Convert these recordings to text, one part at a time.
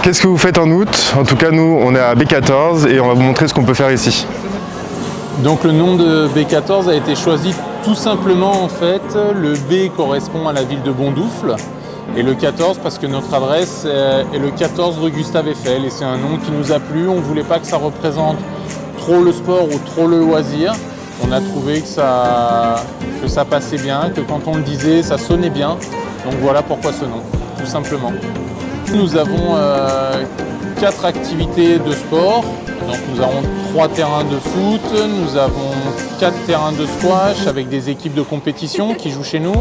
Qu'est-ce que vous faites en août? En tout cas, nous, on est à B14 et on va vous montrer ce qu'on peut faire ici. Donc le nom de B14 a été choisi tout simplement en fait. Le B correspond à la ville de Bondoufle et le 14 parce que notre adresse est le 14 rue Gustave Eiffel et c'est un nom qui nous a plu. On ne voulait pas que ça représente trop le sport ou trop le loisir. On a trouvé que ça passait bien, que quand on le disait, ça sonnait bien. Donc voilà pourquoi ce nom, tout simplement. Nous avons 4 activités de sport. Donc nous avons 3 terrains de foot, nous avons 4 terrains de squash avec des équipes de compétition qui jouent chez nous.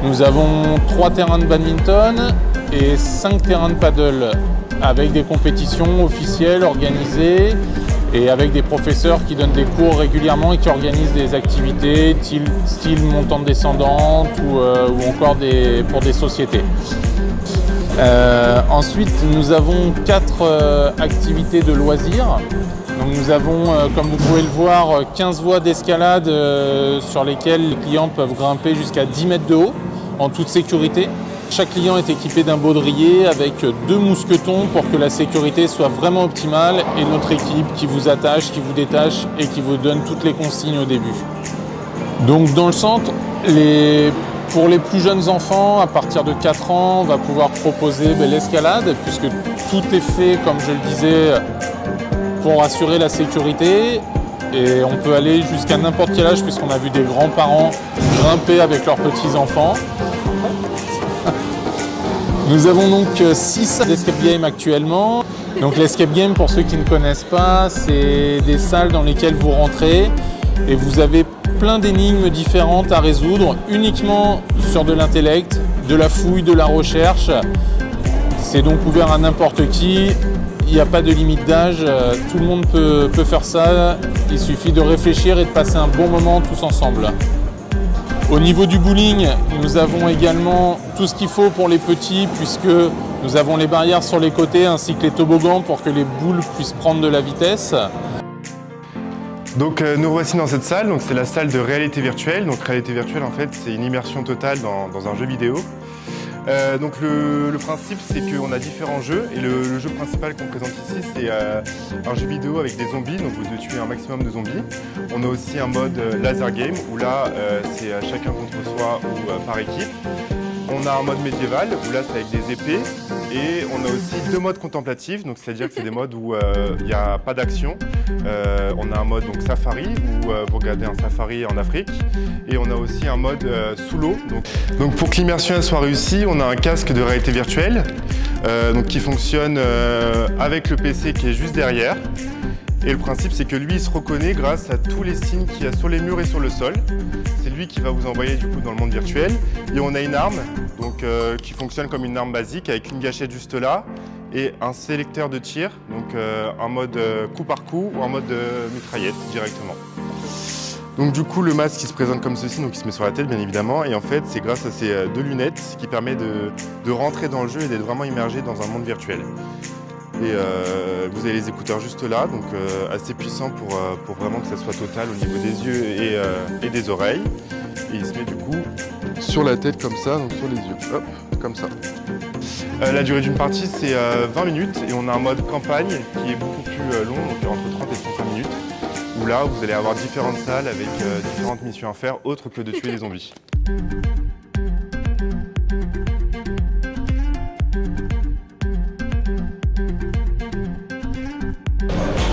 Nous avons 3 terrains de badminton et 5 terrains de paddle avec des compétitions officielles organisées et avec des professeurs qui donnent des cours régulièrement et qui organisent des activités style montante-descendante ou encore pour des sociétés. Ensuite, nous avons 4 activités de loisirs. Donc, nous avons, comme vous pouvez le voir, 15 voies d'escalade sur lesquelles les clients peuvent grimper jusqu'à 10 mètres de haut en toute sécurité. Chaque client est équipé d'un baudrier avec 2 mousquetons pour que la sécurité soit vraiment optimale et notre équipe qui vous attache, qui vous détache et qui vous donne toutes les consignes au début. Donc dans le centre, pour les plus jeunes enfants, à partir de 4 ans, on va pouvoir proposer l'escalade puisque tout est fait, comme je le disais, pour assurer la sécurité. Et on peut aller jusqu'à n'importe quel âge puisqu'on a vu des grands-parents grimper avec leurs petits-enfants. Nous avons donc 6 salles d'escape game actuellement. Donc l'escape game, pour ceux qui ne connaissent pas, c'est des salles dans lesquelles vous rentrez et vous avez plein d'énigmes différentes à résoudre, uniquement sur de l'intellect, de la fouille, de la recherche. C'est donc ouvert à n'importe qui, il n'y a pas de limite d'âge, tout le monde peut faire ça, il suffit de réfléchir et de passer un bon moment tous ensemble. Au niveau du bowling, nous avons également tout ce qu'il faut pour les petits puisque nous avons les barrières sur les côtés ainsi que les toboggans pour que les boules puissent prendre de la vitesse. Donc nous voici dans cette salle, donc c'est la salle de réalité virtuelle. Donc réalité virtuelle en fait c'est une immersion totale dans un jeu vidéo. Donc le principe c'est qu'on a différents jeux et le jeu principal qu'on présente ici c'est un jeu vidéo avec des zombies, donc vous devez tuer un maximum de zombies. On a aussi un mode laser game où là c'est chacun contre soi ou par équipe. On a un mode médiéval où là c'est avec des épées et on a aussi 2 modes contemplatifs, donc c'est-à-dire que c'est des modes où il n'y a pas d'action. On a un mode donc safari où vous regardez un safari en Afrique et on a aussi un mode sous l'eau. Donc pour que l'immersion soit réussie, on a un casque de réalité virtuelle donc qui fonctionne avec le PC qui est juste derrière. Et le principe, c'est que lui, il se reconnaît grâce à tous les signes qu'il y a sur les murs et sur le sol. C'est lui qui va vous envoyer du coup dans le monde virtuel. Et on a une arme donc, qui fonctionne comme une arme basique avec une gâchette juste là et un sélecteur de tir, donc un mode coup par coup ou un mode mitraillette directement. Donc du coup, le masque qui se présente comme ceci, donc il se met sur la tête bien évidemment. Et en fait, c'est grâce à ces 2 lunettes qui permet de rentrer dans le jeu et d'être vraiment immergé dans un monde virtuel. Et vous avez les écouteurs juste là, donc assez puissants pour vraiment que ça soit total au niveau des yeux et des oreilles. Et il se met du coup sur la tête comme ça, donc sur les yeux, hop, comme ça. La durée d'une partie c'est 20 minutes et on a un mode campagne qui est beaucoup plus long, donc entre 30 et 35 minutes, où là vous allez avoir différentes salles avec différentes missions à faire autres que de tuer des zombies.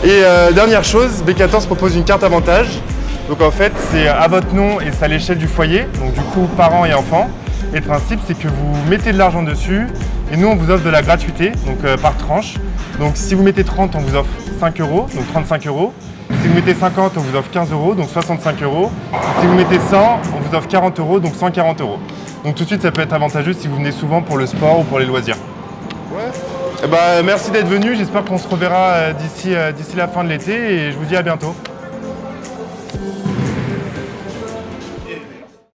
Et dernière chose, B14 propose une carte avantage. Donc en fait, c'est à votre nom et c'est à l'échelle du foyer, donc du coup parents et enfants. Et le principe, c'est que vous mettez de l'argent dessus et nous, on vous offre de la gratuité, donc par tranche. Donc si vous mettez 30, on vous offre 5 €, donc 35 €. Si vous mettez 50, on vous offre 15 €, donc 65 €. Si vous mettez 100, on vous offre 40 €, donc 140 €. Donc tout de suite, ça peut être avantageux si vous venez souvent pour le sport ou pour les loisirs. Ouais. Eh ben, merci d'être venu, j'espère qu'on se reverra d'ici la fin de l'été et je vous dis à bientôt.